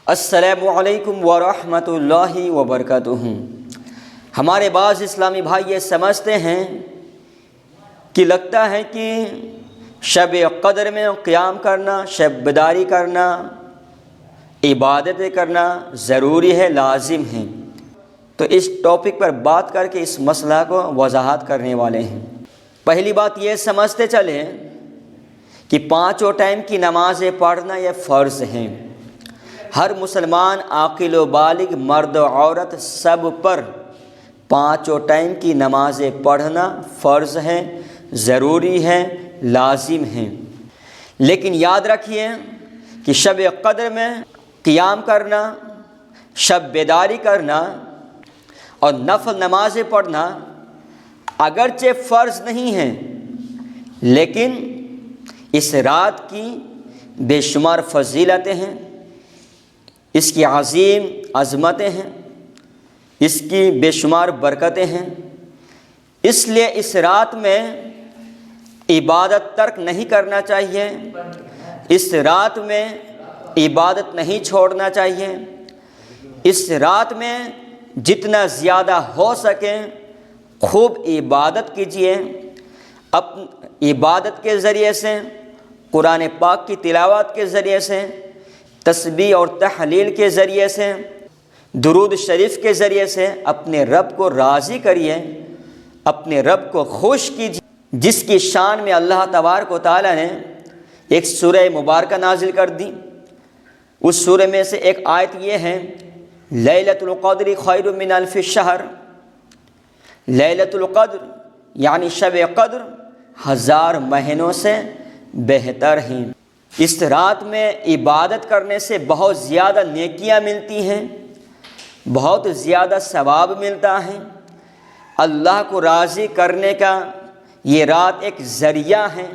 السلام علیکم ورحمۃ اللہ وبرکاتہ۔ ہمارے بعض اسلامی بھائی یہ سمجھتے ہیں کہ لگتا ہے کہ شب قدر میں قیام کرنا، شب بیداری کرنا، عبادتیں کرنا ضروری ہے، لازم ہے۔ تو اس ٹاپک پر بات کر کے اس مسئلہ کو وضاحت کرنے والے ہیں۔ پہلی بات یہ سمجھتے چلیں کہ پانچوں ٹائم کی نمازیں پڑھنا یہ فرض ہیں۔ ہر مسلمان عاقل و بالغ مرد و عورت سب پر پانچوں ٹائم کی نمازیں پڑھنا فرض ہے، ضروری ہے، لازم ہے۔ لیکن یاد رکھیے کہ شب قدر میں قیام کرنا، شب بیداری کرنا اور نفل نمازیں پڑھنا اگرچہ فرض نہیں ہیں، لیکن اس رات کی بے شمار فضیلتیں ہیں، اس کی عظیم عظمتیں ہیں، اس کی بے شمار برکتیں ہیں۔ اس لیے اس رات میں عبادت ترک نہیں کرنا چاہیے، اس رات میں عبادت نہیں چھوڑنا چاہیے۔ اس رات میں جتنا زیادہ ہو سکے خوب عبادت کیجیے۔ عبادت کے ذریعے سے، قرآن پاک کی تلاوت کے ذریعے سے، تسبیح اور تحلیل کے ذریعے سے، درود شریف کے ذریعے سے اپنے رب کو راضی کریے، اپنے رب کو خوش کیجیے، جس کی شان میں اللہ تبارک و تعالیٰ نے ایک سورہ مبارکہ نازل کر دی۔ اس سورہ میں سے ایک آیت یہ ہے، لیلۃ القدر خیر من الف شہر۔ لیلۃ القدر یعنی شب قدر 1000 مہینوں سے بہتر ہیں۔ اس رات میں عبادت کرنے سے بہت زیادہ نیکیاں ملتی ہیں، بہت زیادہ ثواب ملتا ہے۔ اللہ کو راضی کرنے کا یہ رات ایک ذریعہ ہے۔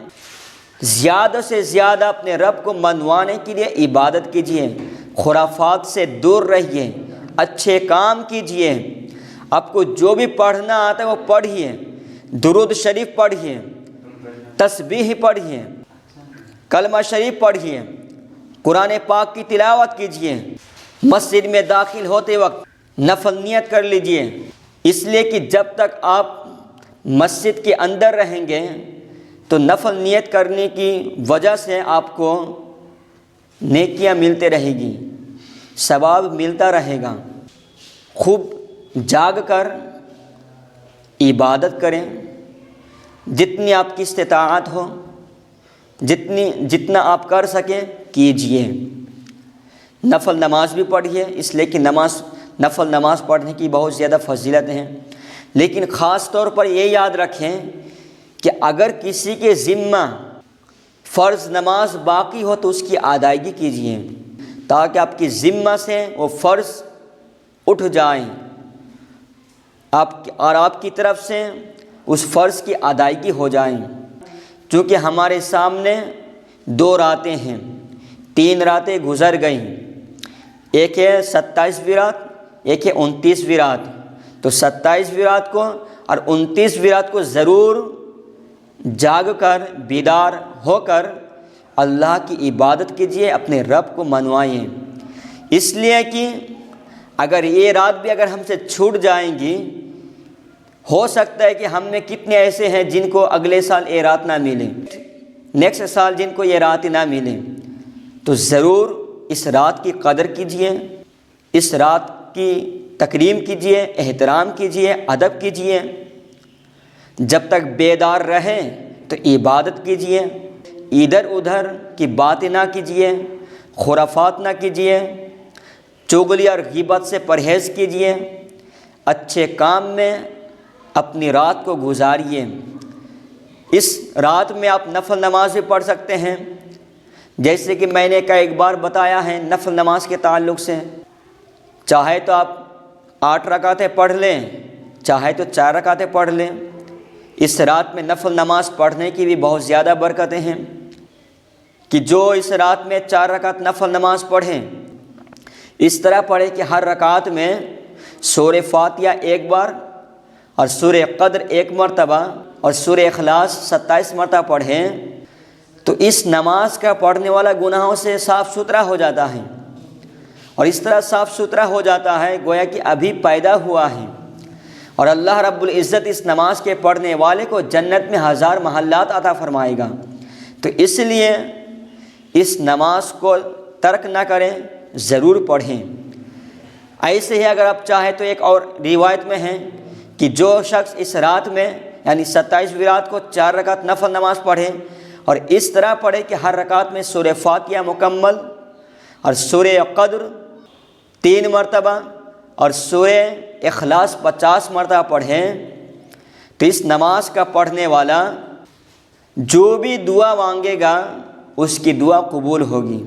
زیادہ سے زیادہ اپنے رب کو منوانے کے لیے عبادت کیجیے، خرافات سے دور رہیے، اچھے کام کیجیے۔ آپ کو جو بھی پڑھنا آتا ہے وہ پڑھیے، درود شریف پڑھیے، تسبیح پڑھیے، کلمہ شریف پڑھیے، قرآن پاک کی تلاوت کیجیے۔ مسجد میں داخل ہوتے وقت نفل نیت کر لیجیے، اس لیے کہ جب تک آپ مسجد کے اندر رہیں گے تو نفل نیت کرنے کی وجہ سے آپ کو نیکیاں ملتے رہے گی، ثواب ملتا رہے گا۔ خوب جاگ کر عبادت کریں، جتنی آپ کی استطاعت ہو، جتنا آپ کر سکیں کیجئے۔ نفل نماز بھی پڑھیے، اس لیے کہ نفل نماز پڑھنے کی بہت زیادہ فضیلت ہیں۔ لیکن خاص طور پر یہ یاد رکھیں کہ اگر کسی کے ذمہ فرض نماز باقی ہو تو اس کی ادائیگی کیجئے، تاکہ آپ کی ذمہ سے وہ فرض اٹھ جائیں اور آپ کی طرف سے اس فرض کی ادائیگی ہو جائیں۔ چونکہ ہمارے سامنے 2 راتیں ہیں، 3 راتیں گزر گئیں، ایک ہے 27ویں رات، ایک ہے 29ویں رات۔ تو 27ویں رات کو اور 29ویں رات کو ضرور جاگ کر، بیدار ہو کر اللہ کی عبادت کیجیے، اپنے رب کو منوائیں۔ اس لیے کہ اگر یہ رات بھی اگر ہم سے چھوٹ جائیں گی، ہو سکتا ہے کہ ہم میں کتنے ایسے ہیں جن کو اگلے سال یہ رات نہ ملے، نیکسٹ سال جن کو یہ رات نہ ملے۔ تو ضرور اس رات کی قدر کیجیے، اس رات کی تکریم کیجیے، احترام کیجیے، ادب کیجیے۔ جب تک بیدار رہیں تو عبادت کیجیے، ادھر ادھر کی باتیں نہ کیجیے، خرافات نہ کیجیے، چغلی اور غیبت سے پرہیز کیجیے، اچھے کام میں اپنی رات کو گزاریے۔ اس رات میں آپ نفل نماز بھی پڑھ سکتے ہیں، جیسے کہ میں نے ایک بار بتایا ہے نفل نماز کے تعلق سے۔ چاہے تو آپ 8 رکعتیں پڑھ لیں، چاہے تو 4 رکعتیں پڑھ لیں۔ اس رات میں نفل نماز پڑھنے کی بھی بہت زیادہ برکتیں ہیں کہ جو اس رات میں 4 رکعت نفل نماز پڑھیں، اس طرح پڑھیں کہ ہر رکعت میں سورہ فاتحہ 1 بار اور سورہ قدر 1 مرتبہ اور سورہ اخلاص 27 مرتبہ پڑھیں، تو اس نماز کا پڑھنے والا گناہوں سے صاف ستھرا ہو جاتا ہے اور اس طرح صاف ستھرا ہو جاتا ہے گویا کہ ابھی پیدا ہوا ہے۔ اور اللہ رب العزت اس نماز کے پڑھنے والے کو جنت میں 1000 محلات عطا فرمائے گا۔ تو اس لیے اس نماز کو ترک نہ کریں، ضرور پڑھیں۔ ایسے ہی اگر آپ چاہیں تو ایک اور روایت میں ہے کہ جو شخص اس رات میں یعنی 27ویں رات کو 4 رکعت نفل نماز پڑھے اور اس طرح پڑھے کہ ہر رکعت میں سورہ فاتحہ مکمل اور سورہ قدر 3 مرتبہ اور سورہ اخلاص 50 مرتبہ پڑھیں، تو اس نماز کا پڑھنے والا جو بھی دعا مانگے گا اس کی دعا قبول ہوگی۔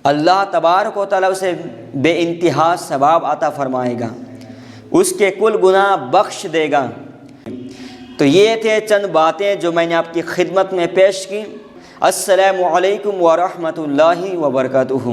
اللہ تبارک و تعالیٰ اسے بے انتہا ثواب عطا فرمائے گا، اس کے کل گناہ بخش دے گا۔ تو یہ تھے چند باتیں جو میں نے آپ کی خدمت میں پیش کی۔ السلام علیکم ورحمۃ اللہ وبرکاتہ۔